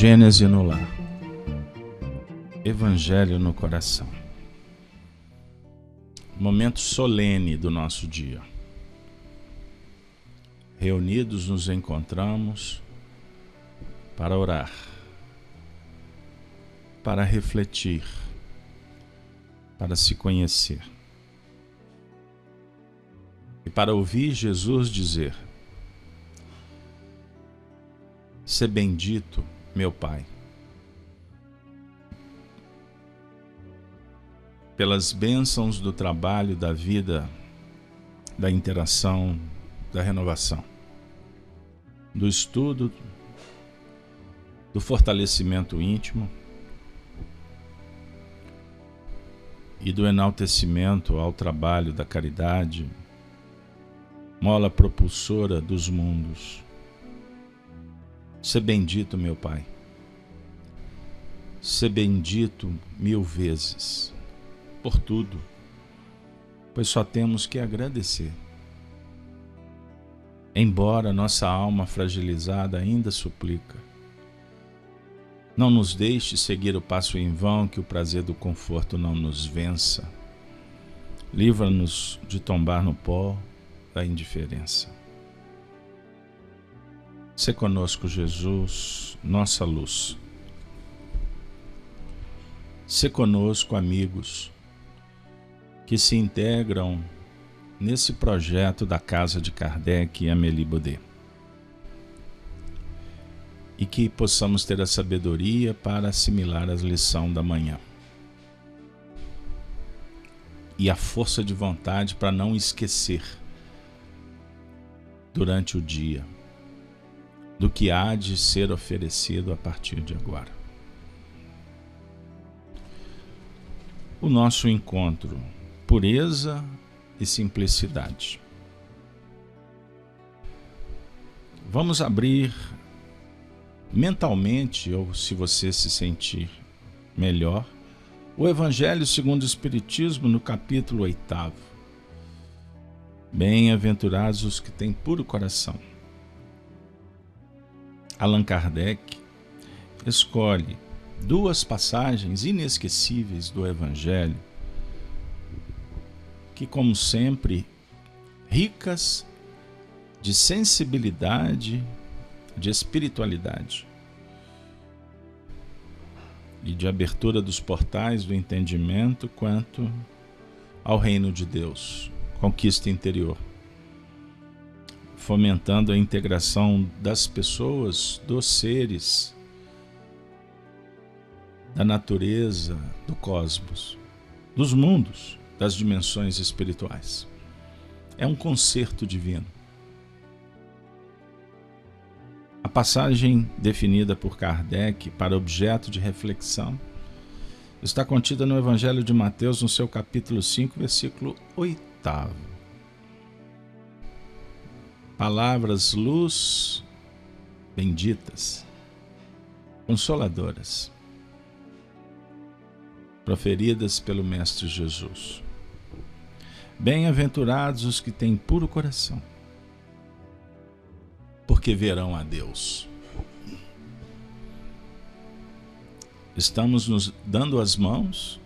Gênese no lar. Evangelho no coração. Momento solene do nosso dia. Reunidos nos encontramos para orar, para refletir, para se conhecer e para ouvir Jesus dizer: "Sê bendito, meu Pai, pelas bênçãos do trabalho, da vida, da interação, da renovação, do estudo, do fortalecimento íntimo e do enaltecimento ao trabalho da caridade, mola propulsora dos mundos. Sê bendito, meu Pai. Sê bendito 1000 vezes por tudo, pois só temos que agradecer. Embora nossa alma fragilizada ainda suplica, não nos deixe seguir o passo em vão, que o prazer do conforto não nos vença. Livra-nos de tombar no pó da indiferença. Sê conosco, Jesus, nossa luz. Sê conosco, amigos, que se integram nesse projeto da Casa de Kardec e Amélie Baudet. E que possamos ter a sabedoria para assimilar a lição da manhã. E a força de vontade para não esquecer, durante o dia, do que há de ser oferecido a partir de agora. O nosso encontro, pureza e simplicidade. Vamos abrir mentalmente, ou se você se sentir melhor, o Evangelho segundo o Espiritismo, no capítulo 8. Bem-aventurados os que têm puro coração. Allan Kardec escolhe 2 passagens inesquecíveis do Evangelho, que, como sempre, ricas de sensibilidade, de espiritualidade e de abertura dos portais do entendimento quanto ao reino de Deus, conquista interior, fomentando a integração das pessoas, dos seres, da natureza, do cosmos, dos mundos, das dimensões espirituais. É um concerto divino. A passagem definida por Kardec para objeto de reflexão está contida no Evangelho de Mateus, no seu capítulo 5, versículo 8. Palavras luz, benditas, consoladoras, proferidas pelo Mestre Jesus. Bem-aventurados os que têm puro coração, porque verão a Deus. Estamos nos dando as mãos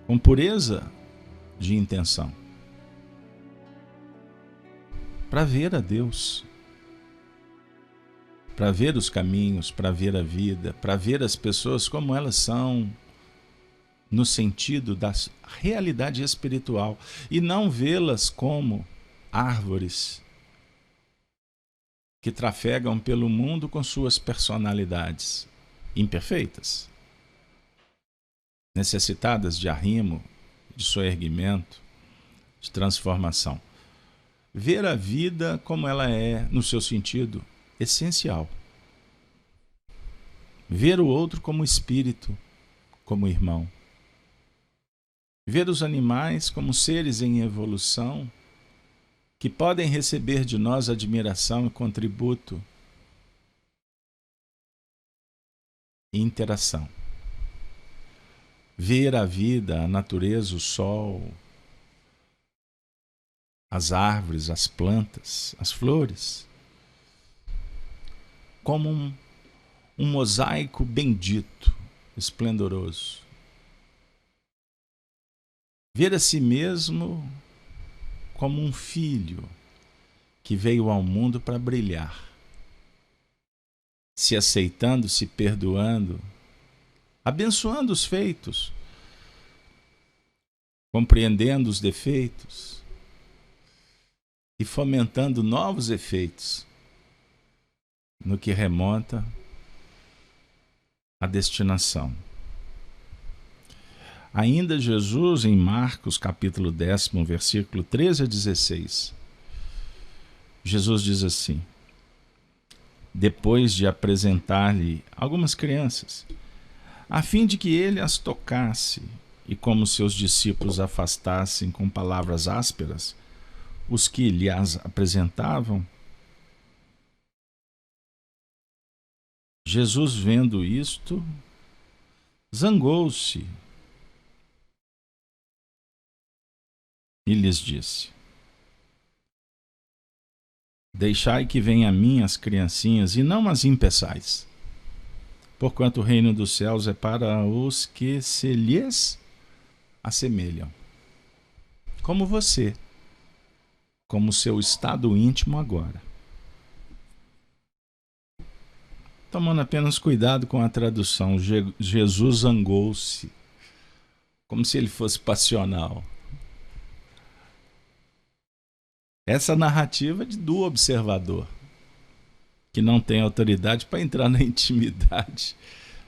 com pureza de intenção para ver a Deus, para ver os caminhos, para ver a vida, para ver as pessoas como elas são, no sentido da realidade espiritual, e não vê-las como árvores que trafegam pelo mundo com suas personalidades imperfeitas, necessitadas de arrimo, de soerguimento, de transformação. Ver a vida como ela é, no seu sentido essencial. Ver o outro como espírito, como irmão. Ver os animais como seres em evolução, que podem receber de nós admiração e contributo e interação. Ver a vida, a natureza, o sol, as árvores, as plantas, as flores, como um mosaico bendito, esplendoroso. Ver a si mesmo como um filho que veio ao mundo para brilhar, se aceitando, se perdoando, abençoando os feitos, compreendendo os defeitos e fomentando novos efeitos no que remonta à destinação. Ainda Jesus, em Marcos capítulo 10, versículo 13 a 16, Jesus diz assim, depois de apresentar-lhe algumas crianças, a fim de que ele as tocasse, e como seus discípulos afastassem com palavras ásperas os que lhe as apresentavam, Jesus, vendo isto, zangou-se e lhes disse, deixai que venham a mim as criancinhas, e não as impeçais, porquanto o reino dos céus é para os que se lhes assemelham, como você, como seu estado íntimo agora. Tomando apenas cuidado com a tradução, Jesus zangou-se, como se ele fosse passional. Essa narrativa do observador, que não tem autoridade para entrar na intimidade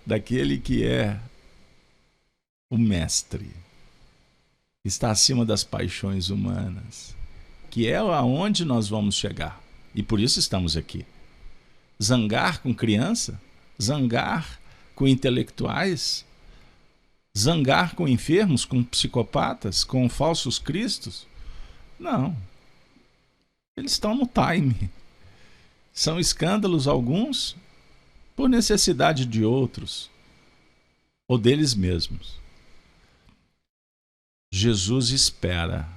daquele que é o mestre, está acima das paixões humanas, que é aonde nós vamos chegar. E por isso estamos aqui. Zangar com criança, zangar com intelectuais, zangar com enfermos, com psicopatas, com falsos cristos? Não. Eles estão no time. São escândalos alguns por necessidade de outros ou deles mesmos. Jesus espera.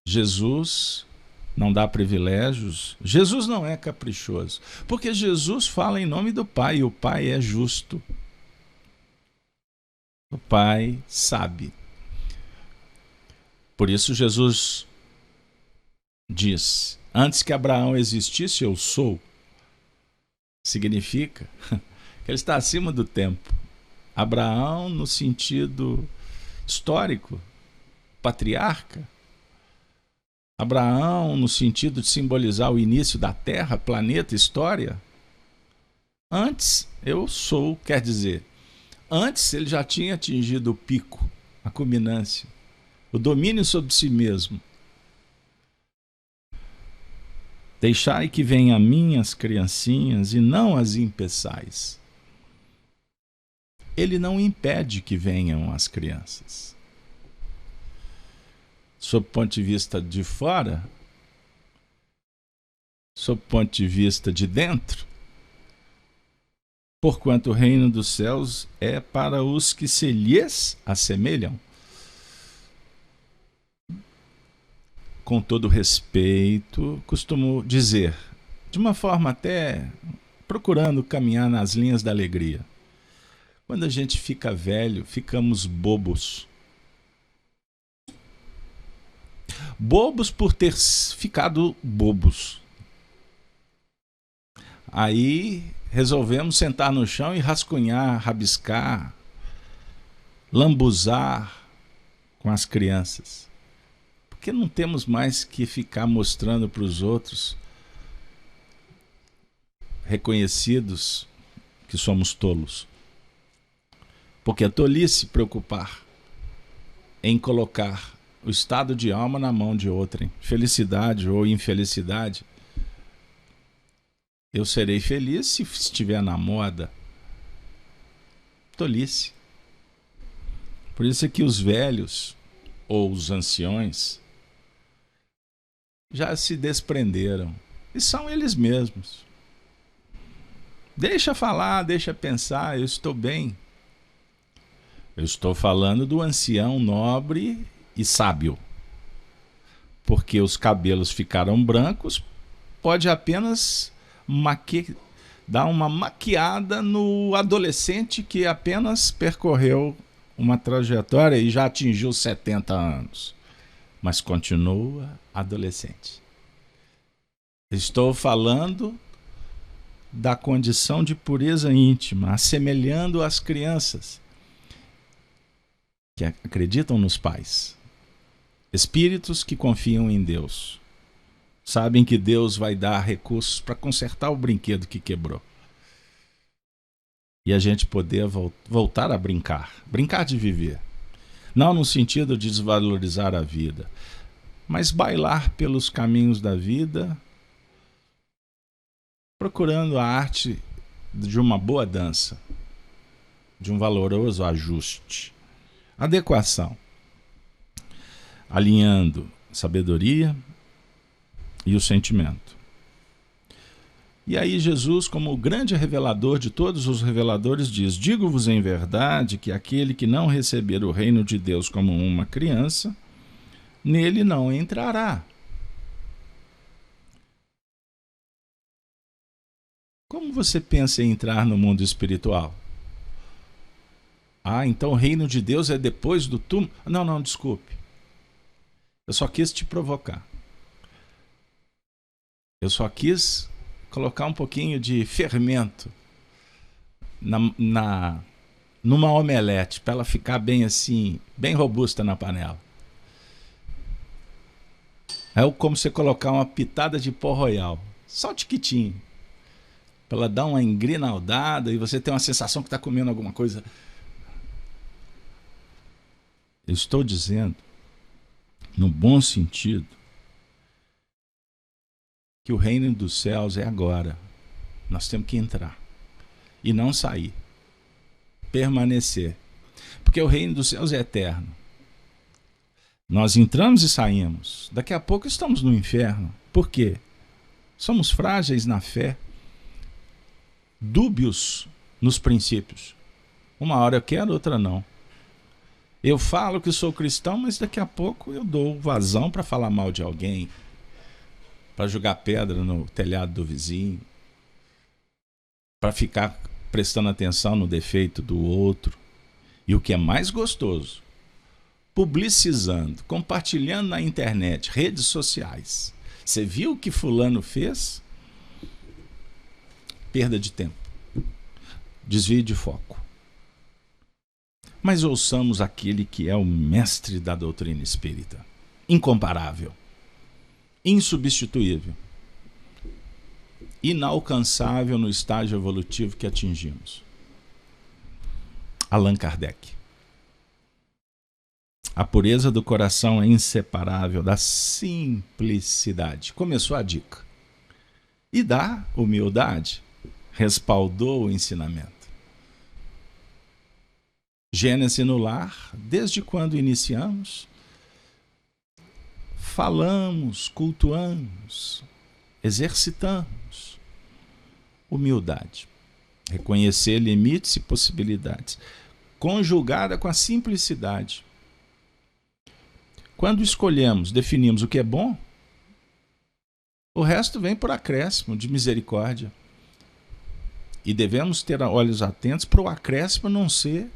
Jesus não dá privilégios. Jesus não é caprichoso, porque Jesus fala em nome do Pai, e o Pai é justo. O Pai sabe. Por isso Jesus diz, antes que Abraão existisse, eu sou. Significa que ele está acima do tempo. Abraão no sentido histórico, patriarca. Abraão no sentido de simbolizar o início da Terra, planeta, história. Antes eu sou, quer dizer, antes ele já tinha atingido o pico, a culminância, o domínio sobre si mesmo. Deixai que venham a mim as criancinhas e não as impeçais. Ele não impede que venham as crianças. Sob o ponto de vista de fora, sob o ponto de vista de dentro, porquanto o reino dos céus é para os que se lhes assemelham. Com todo respeito, costumo dizer, de uma forma até procurando caminhar nas linhas da alegria. Quando a gente fica velho, ficamos bobos. Bobos por ter ficado bobos. Aí resolvemos sentar no chão e rascunhar, rabiscar, lambuzar com as crianças. Porque não temos mais que ficar mostrando para os outros, reconhecidos, que somos tolos. Porque é tolice preocupar em colocar o estado de alma na mão de outrem, felicidade ou infelicidade. Eu serei feliz se estiver na moda. Tolice. Por isso é que os velhos ou os anciões já se desprenderam e são eles mesmos. Deixa falar, deixa pensar, eu estou bem. Eu estou falando do ancião nobre e sábio. Porque os cabelos ficaram brancos, pode apenas dá uma maquiada no adolescente que apenas percorreu uma trajetória e já atingiu 70 anos, mas continua adolescente. Estou falando da condição de pureza íntima, assemelhando as crianças que acreditam nos pais. Espíritos que confiam em Deus. Sabem que Deus vai dar recursos para consertar o brinquedo que quebrou. E a gente poder voltar a brincar. Brincar de viver. Não no sentido de desvalorizar a vida, mas bailar pelos caminhos da vida, procurando a arte de uma boa dança, de um valoroso ajuste, adequação, alinhando sabedoria e o sentimento. E aí Jesus, como o grande revelador de todos os reveladores, diz: digo-vos em verdade que aquele que não receber o reino de Deus como uma criança, nele não entrará. Como você pensa em entrar no mundo espiritual? Ah, então o reino de Deus é depois do túmulo? Não, desculpe. Eu só quis te provocar. Eu só quis colocar um pouquinho de fermento numa omelete, para ela ficar bem assim, bem robusta na panela. É como você colocar uma pitada de pó royal, só um tiquitinho, para ela dar uma engrinaldada e você ter uma sensação que está comendo alguma coisa. Eu estou dizendo, no bom sentido, que o reino dos céus é agora. Nós temos que entrar e não sair, permanecer, porque o reino dos céus é eterno. Nós entramos e saímos, daqui a pouco estamos no inferno. Por quê? Somos frágeis na fé, dúbios nos princípios. Uma hora eu quero, outra não. Eu falo que sou cristão, mas daqui a pouco eu dou vazão para falar mal de alguém, para jogar pedra no telhado do vizinho, para ficar prestando atenção no defeito do outro. E o que é mais gostoso, publicizando, compartilhando na internet, redes sociais. Você viu o que fulano fez? Perda de tempo, desvio de foco. Mas ouçamos aquele que é o mestre da doutrina espírita, incomparável, insubstituível, inalcançável no estágio evolutivo que atingimos. Allan Kardec. A pureza do coração é inseparável da simplicidade. Começou a dica. E da humildade respaldou o ensinamento. Gênese no lar, desde quando iniciamos, falamos, cultuamos, exercitamos humildade, reconhecer limites e possibilidades, conjugada com a simplicidade. Quando escolhemos, definimos o que é bom, o resto vem por acréscimo de misericórdia. E devemos ter olhos atentos para o acréscimo não ser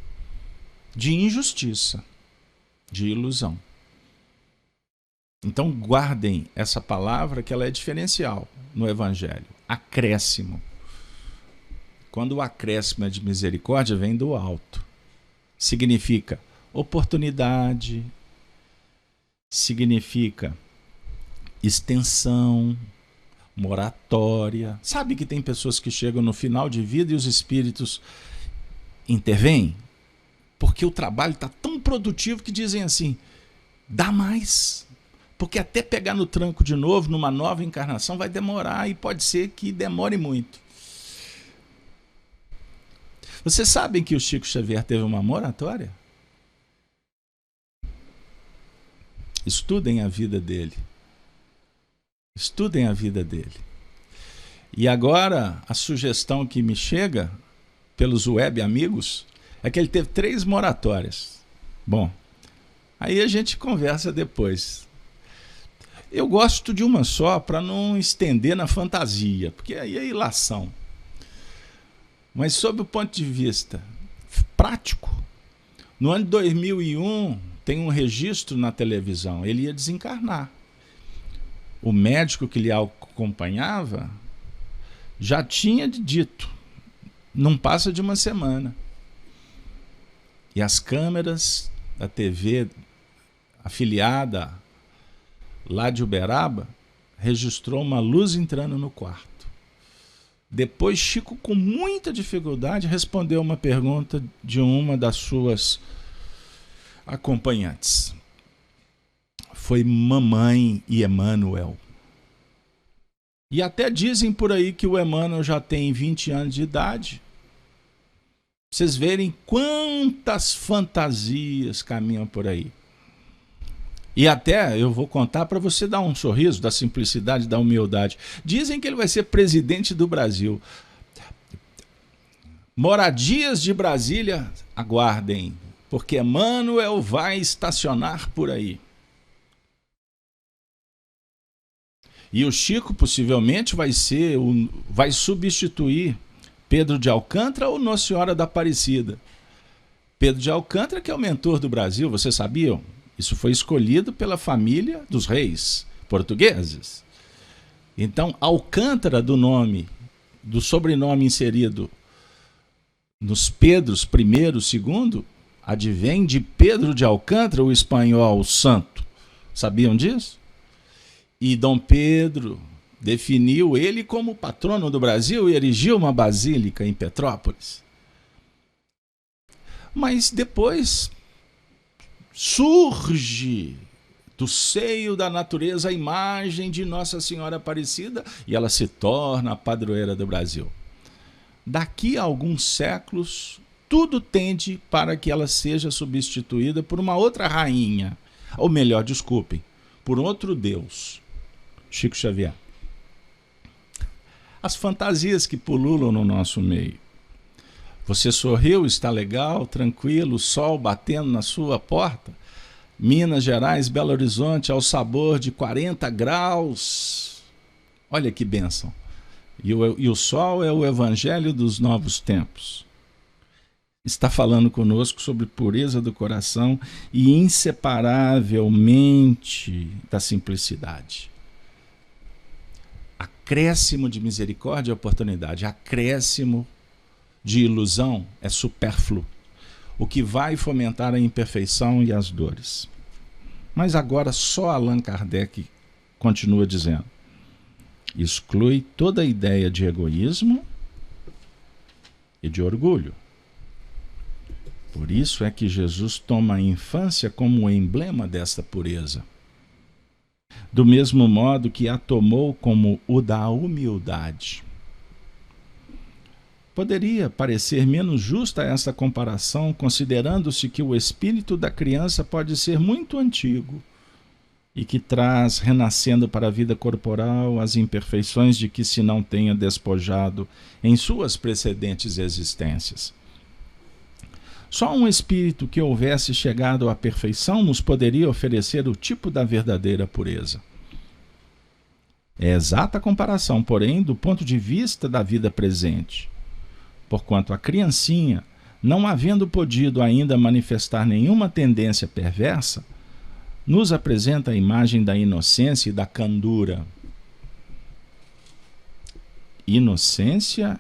de injustiça, de ilusão. Então guardem essa palavra, que ela é diferencial no Evangelho. Acréscimo. Quando o acréscimo é de misericórdia, vem do alto. Significa oportunidade, significa extensão, moratória. Sabe que tem pessoas que chegam no final de vida e os espíritos intervêm? Porque o trabalho está tão produtivo que dizem assim, dá mais. Porque até pegar no tranco de novo, numa nova encarnação, vai demorar e pode ser que demore muito. Vocês sabem que o Chico Xavier teve uma moratória? Estudem a vida dele. Estudem a vida dele. E agora, a sugestão que me chega pelos web amigos é que ele teve 3 moratórias. Bom, aí a gente conversa depois. Eu gosto de uma só para não estender na fantasia, porque aí é ilação. Mas sob o ponto de vista prático, no ano de 2001 tem um registro na televisão, ele ia desencarnar. O médico que lhe acompanhava já tinha dito, não passa de uma semana. E as câmeras da TV afiliada lá de Uberaba registrou uma luz entrando no quarto. Depois, Chico, com muita dificuldade, respondeu uma pergunta de uma das suas acompanhantes. Foi mamãe e Emmanuel. E até dizem por aí que o Emmanuel já tem 20 anos de idade. Vocês verem quantas fantasias caminham por aí. E até eu vou contar para você dar um sorriso da simplicidade, da humildade. Dizem que ele vai ser presidente do Brasil. Moradias de Brasília, aguardem, porque Emmanuel vai estacionar por aí. E o Chico possivelmente vai substituir Pedro de Alcântara ou Nossa Senhora da Aparecida. Pedro de Alcântara, que é o mentor do Brasil, vocês sabiam? Isso foi escolhido pela família dos reis portugueses. Então, Alcântara, do sobrenome inserido nos Pedros I e II, advém de Pedro de Alcântara, o espanhol santo. Sabiam disso? E Dom Pedro definiu ele como patrono do Brasil e erigiu uma basílica em Petrópolis. Mas depois surge do seio da natureza a imagem de Nossa Senhora Aparecida e ela se torna a padroeira do Brasil. Daqui a alguns séculos, tudo tende para que ela seja substituída por uma outra rainha, ou melhor, desculpem, por outro Deus. Chico Xavier. As fantasias que pululam no nosso meio. Você sorriu, está legal, tranquilo, o sol batendo na sua porta. Minas Gerais, Belo Horizonte, ao sabor de 40 graus. Olha que bênção. E o sol é o evangelho dos novos tempos. Está falando conosco sobre pureza do coração e inseparavelmente da simplicidade. Acréscimo de misericórdia e oportunidade, acréscimo de ilusão é supérfluo, o que vai fomentar a imperfeição e as dores. Mas agora só Allan Kardec continua dizendo: exclui toda ideia de egoísmo e de orgulho. Por isso é que Jesus toma a infância como emblema desta pureza. Do mesmo modo que a tomou como o da humildade. Poderia parecer menos justa esta comparação, considerando-se que o espírito da criança pode ser muito antigo e que traz, renascendo para a vida corporal, as imperfeições de que se não tenha despojado em suas precedentes existências. Só um espírito que houvesse chegado à perfeição nos poderia oferecer o tipo da verdadeira pureza. É exata a comparação, porém, do ponto de vista da vida presente. Porquanto a criancinha, não havendo podido ainda manifestar nenhuma tendência perversa, nos apresenta a imagem da inocência e da candura. Inocência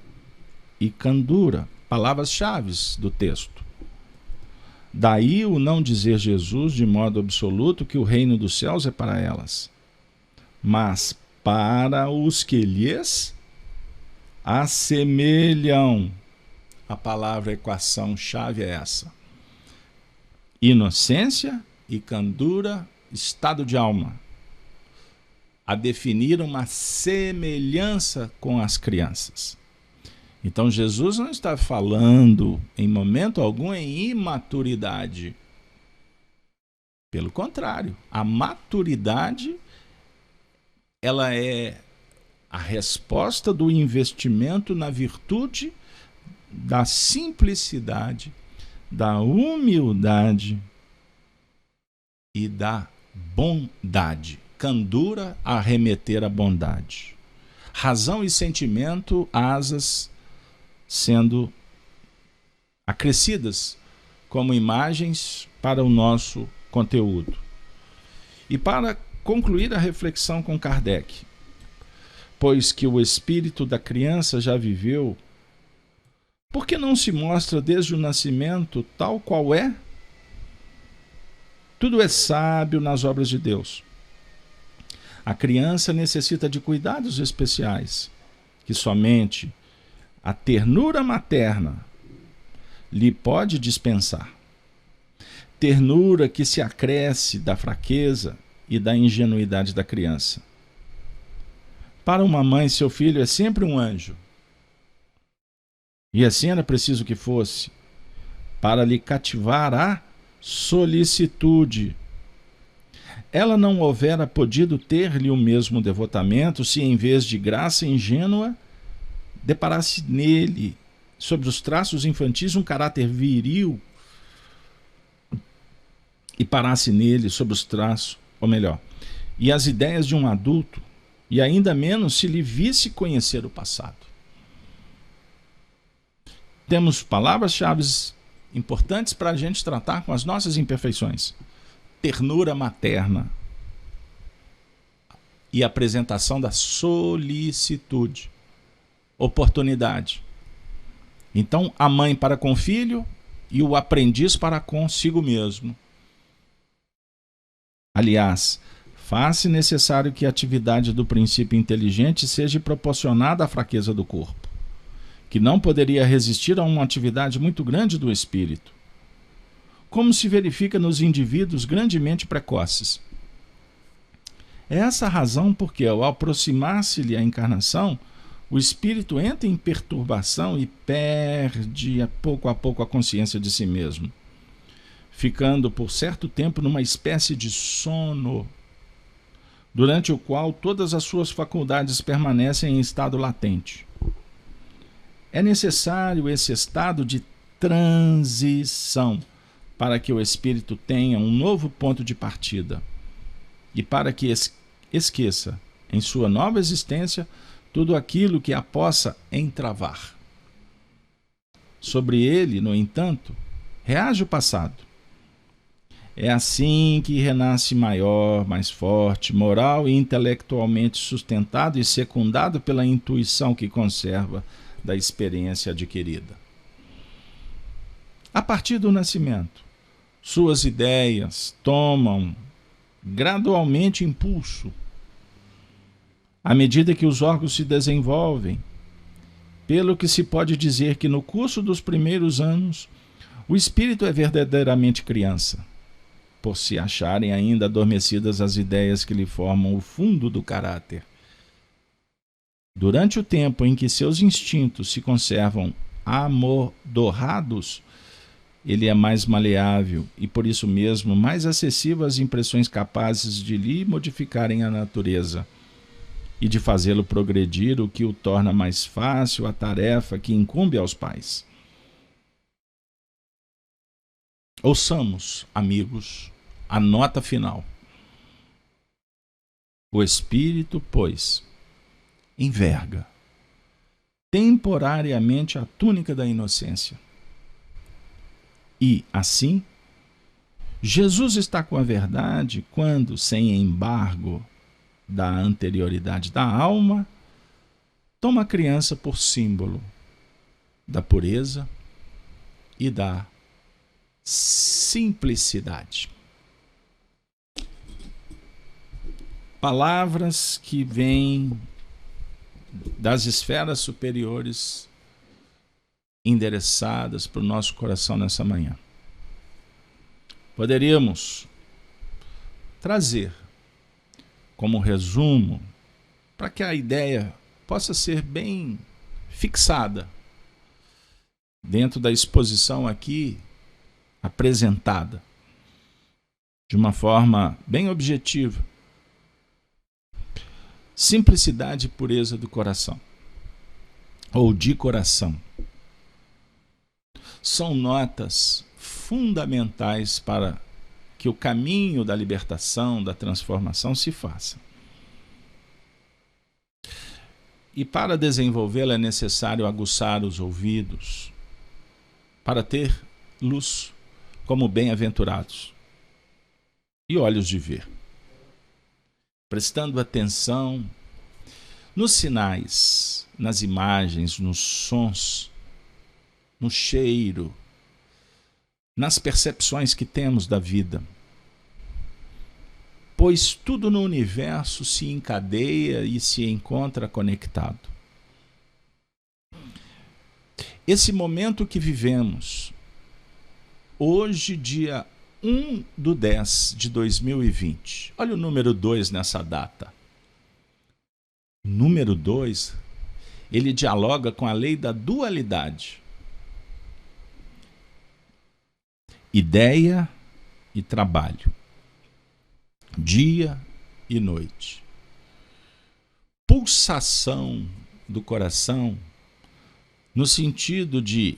e candura, palavras-chave do texto. Daí o não dizer Jesus de modo absoluto que o reino dos céus é para elas, mas para os que lhes assemelham. A palavra equação-chave é essa. Inocência e candura, estado de alma. A definir uma semelhança com as crianças. Então Jesus não está falando em momento algum em imaturidade. Pelo contrário, a maturidade ela é a resposta do investimento na virtude da simplicidade, da humildade e da bondade. Candura a remeter à bondade. Razão e sentimento, asas sendo acrescidas como imagens para o nosso conteúdo. E para concluir a reflexão com Kardec, pois que o espírito da criança já viveu, por que não se mostra desde o nascimento tal qual é? Tudo é sábio nas obras de Deus. A criança necessita de cuidados especiais, que somente a ternura materna lhe pode dispensar. Ternura que se acresce da fraqueza e da ingenuidade da criança. Para uma mãe, seu filho é sempre um anjo. E assim era preciso que fosse, para lhe cativar a solicitude. Ela não houvera podido ter-lhe o mesmo devotamento se, em vez de graça ingênua, deparasse nele, sobre os traços infantis, um caráter viril e parasse nele, sobre os traços, ou melhor, e as ideias de um adulto, e ainda menos se lhe visse conhecer o passado. Temos palavras-chave importantes para a gente tratar com as nossas imperfeições. Ternura materna e apresentação da solicitude, oportunidade. Então, a mãe para com o filho e o aprendiz para consigo mesmo. Aliás, faz-se necessário que a atividade do princípio inteligente seja proporcionada à fraqueza do corpo, que não poderia resistir a uma atividade muito grande do espírito, como se verifica nos indivíduos grandemente precoces. É essa a razão porque, ao aproximar-se-lhe a encarnação, o espírito entra em perturbação e perde pouco a pouco a consciência de si mesmo, ficando por certo tempo numa espécie de sono, durante o qual todas as suas faculdades permanecem em estado latente. É necessário esse estado de transição para que o espírito tenha um novo ponto de partida e para que esqueça, em sua nova existência, tudo aquilo que a possa entravar. Sobre ele, no entanto, reage o passado. É assim que renasce maior, mais forte, moral e intelectualmente sustentado e secundado pela intuição que conserva da experiência adquirida. A partir do nascimento, suas ideias tomam gradualmente impulso. À medida que os órgãos se desenvolvem, pelo que se pode dizer que no curso dos primeiros anos, o espírito é verdadeiramente criança, por se acharem ainda adormecidas as ideias que lhe formam o fundo do caráter. Durante o tempo em que seus instintos se conservam amodorrados, ele é mais maleável e, por isso mesmo, mais acessível às impressões capazes de lhe modificarem a natureza e de fazê-lo progredir, o que o torna mais fácil a tarefa que incumbe aos pais. Ouçamos, amigos, a nota final. O espírito, pois, enverga temporariamente a túnica da inocência. E, assim, Jesus está com a verdade quando, sem embargo da anterioridade da alma, toma a criança por símbolo da pureza e da simplicidade. Palavras que vêm das esferas superiores endereçadas para o nosso coração nessa manhã. Poderíamos trazer como resumo, para que a ideia possa ser bem fixada dentro da exposição aqui apresentada, de uma forma bem objetiva. Simplicidade e pureza do coração, ou de coração, são notas fundamentais para que o caminho da libertação, da transformação se faça. E para desenvolvê-la é necessário aguçar os ouvidos, para ter luz, como bem-aventurados, e olhos de ver, prestando atenção nos sinais, nas imagens, nos sons, no cheiro, nas percepções que temos da vida. Pois tudo no universo se encadeia e se encontra conectado. Esse momento que vivemos, hoje, dia 1/10/2020, olha o número 2 nessa data. O número 2, ele dialoga com a lei da dualidade. Ideia e trabalho. Dia e noite. Pulsação do coração, no sentido de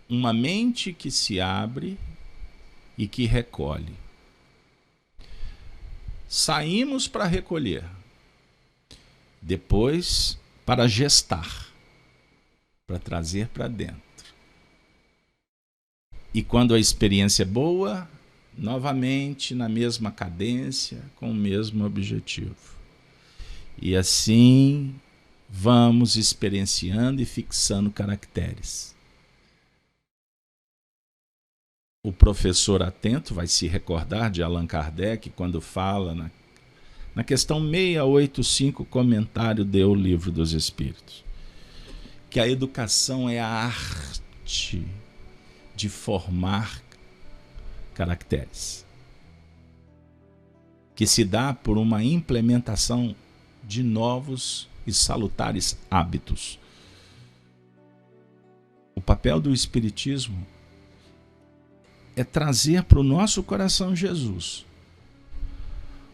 uma mente que se abre e que recolhe. Saímos para recolher, depois para gestar, para trazer para dentro. E quando a experiência é boa, novamente na mesma cadência, com o mesmo objetivo. E assim vamos experienciando e fixando caracteres. O professor atento vai se recordar de Allan Kardec quando fala na questão 685, comentário do Livro dos Espíritos, que a educação é a arte de formar caracteres, que se dá por uma implementação de novos e salutares hábitos. O papel do Espiritismo é trazer para o nosso coração Jesus,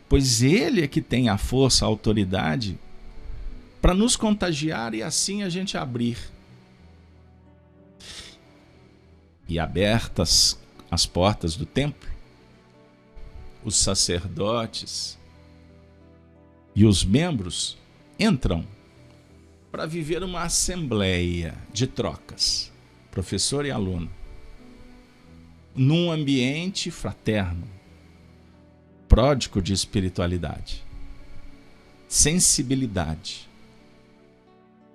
pois Ele é que tem a força, a autoridade para nos contagiar e assim a gente abrir. E abertas as portas do templo, os sacerdotes e os membros entram para viver uma assembleia de trocas, professor e aluno, num ambiente fraterno, pródigo de espiritualidade, sensibilidade.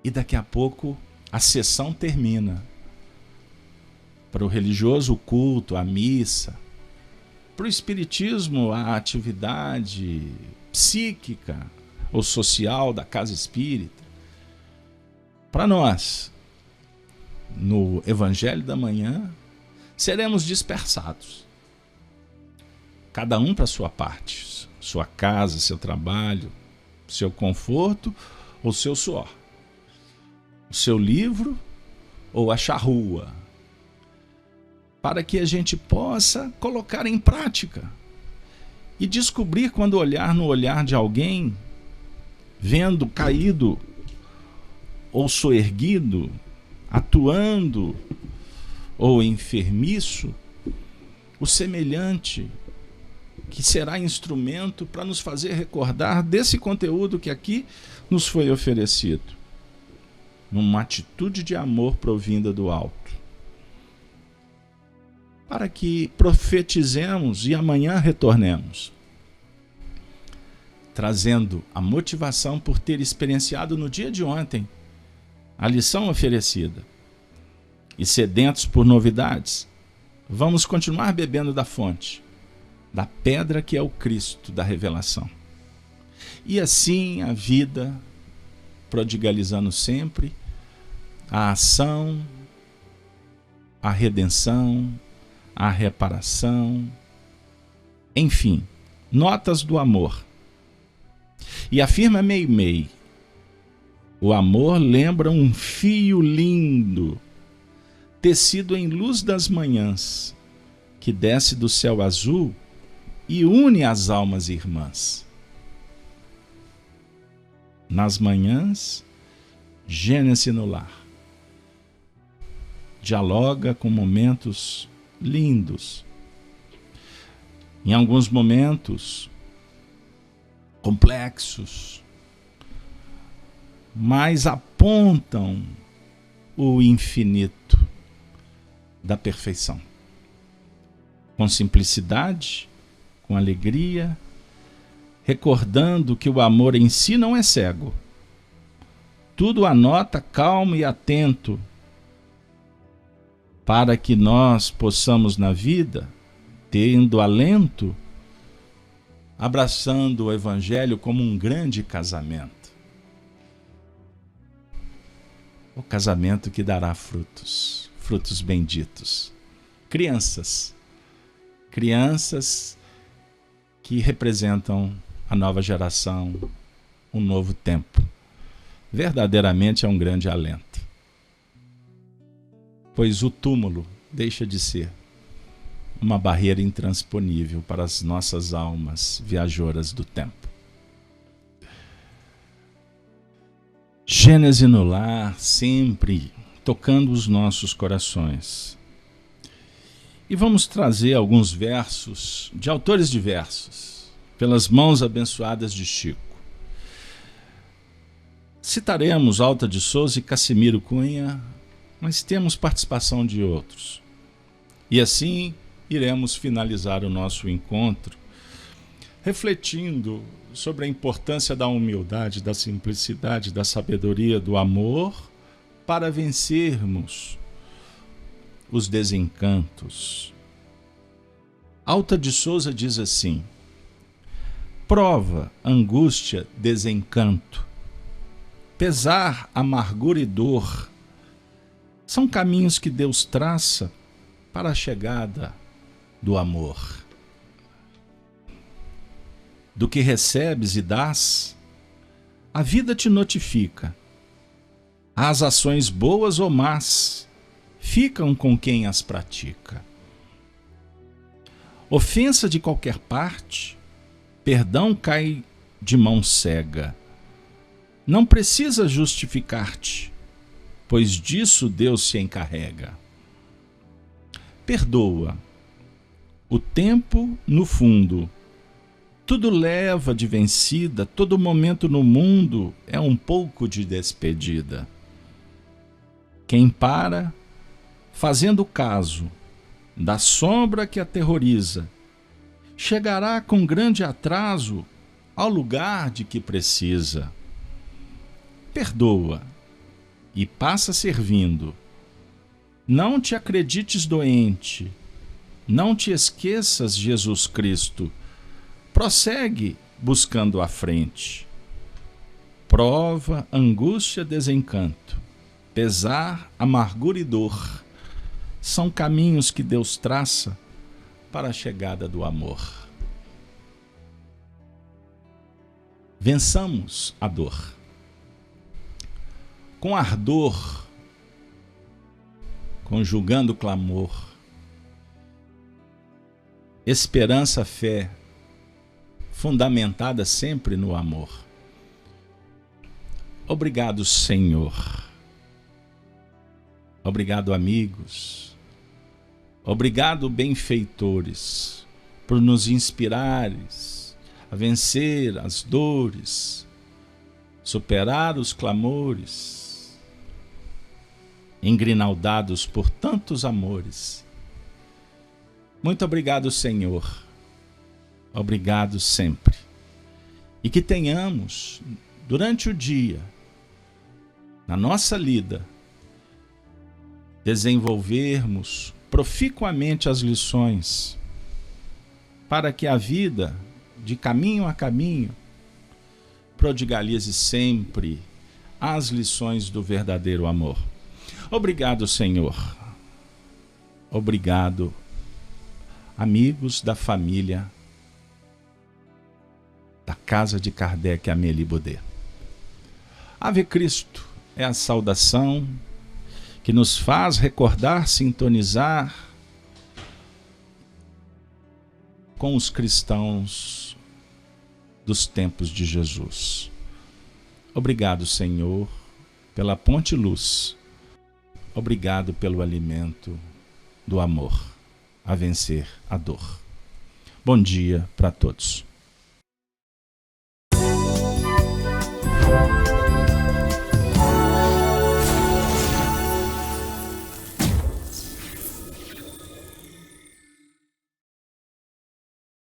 E daqui a pouco a sessão termina. Para o religioso, o culto, a missa. Para o espiritismo, a atividade psíquica ou social da casa espírita. Para nós, no Evangelho da Manhã, seremos dispersados. Cada um para sua parte. Sua casa, seu trabalho, seu conforto ou seu suor. O seu livro ou a charrua. Para que a gente possa colocar em prática e descobrir, quando olhar no olhar de alguém, vendo caído ou soerguido, atuando ou enfermiço, o semelhante, que será instrumento para nos fazer recordar desse conteúdo que aqui nos foi oferecido, numa atitude de amor provinda do alto. Para que profetizemos e amanhã retornemos, trazendo a motivação por ter experienciado no dia de ontem a lição oferecida. E sedentos por novidades, vamos continuar bebendo da fonte, da pedra que é o Cristo da revelação. E assim a vida, prodigalizando sempre a ação, a redenção, a reparação, enfim, notas do amor. E afirma Meimei, o amor lembra um fio lindo, tecido em luz das manhãs, que desce do céu azul e une as almas irmãs. Nas manhãs, gênese no lar. Dialoga com momentos lindos. Em alguns momentos complexos, mas apontam o infinito da perfeição. Com simplicidade, com alegria, recordando que o amor em si não é cego. Tudo anota calmo e atento, para que nós possamos na vida, tendo alento, abraçando o Evangelho como um grande casamento. O casamento que dará frutos, frutos benditos. Crianças que representam a nova geração, um novo tempo. Verdadeiramente é um grande alento. Pois o túmulo deixa de ser uma barreira intransponível para as nossas almas viajoras do tempo. Gênese no lar, sempre tocando os nossos corações. E vamos trazer alguns versos de autores diversos, pelas mãos abençoadas de Chico. Citaremos Alta de Souza e Cassimiro Cunha, mas temos participação de outros. E assim iremos finalizar o nosso encontro, refletindo sobre a importância da humildade, da simplicidade, da sabedoria, do amor, para vencermos os desencantos. Alta de Souza diz assim: prova, angústia, desencanto, pesar, amargura e dor são caminhos que Deus traça para a chegada do amor. Do que recebes e dás, a vida te notifica. As ações boas ou más ficam com quem as pratica. Ofensa de qualquer parte, perdão cai de mão cega. Não precisa justificar-te, pois disso Deus se encarrega. Perdoa. O tempo, no fundo, tudo leva de vencida, todo momento no mundo é um pouco de despedida. Quem para, fazendo caso da sombra que aterroriza, chegará com grande atraso ao lugar de que precisa. Perdoa e passa servindo. Não te acredites doente, não te esqueças Jesus Cristo. Prossegue buscando à frente. Prova, angústia, desencanto, pesar, amargura e dor são caminhos que Deus traça para a chegada do amor. Vençamos a dor. Com ardor, conjugando clamor, esperança, fé, fundamentada sempre no amor. Obrigado, Senhor. Obrigado, amigos. Obrigado, benfeitores, por nos inspirares a vencer as dores, superar os clamores, engrinaldados por tantos amores. Muito obrigado, Senhor. Obrigado sempre. E que tenhamos, durante o dia, na nossa lida, desenvolvermos proficuamente as lições, para que a vida, de caminho a caminho, prodigalize sempre as lições do verdadeiro amor. Obrigado, Senhor. Obrigado, amigos da família da Casa de Kardec Amélie Baudet. Ave Cristo é a saudação que nos faz recordar, sintonizar com os cristãos dos tempos de Jesus. Obrigado, Senhor, pela ponte luz. Obrigado pelo alimento do amor a vencer a dor. Bom dia para todos.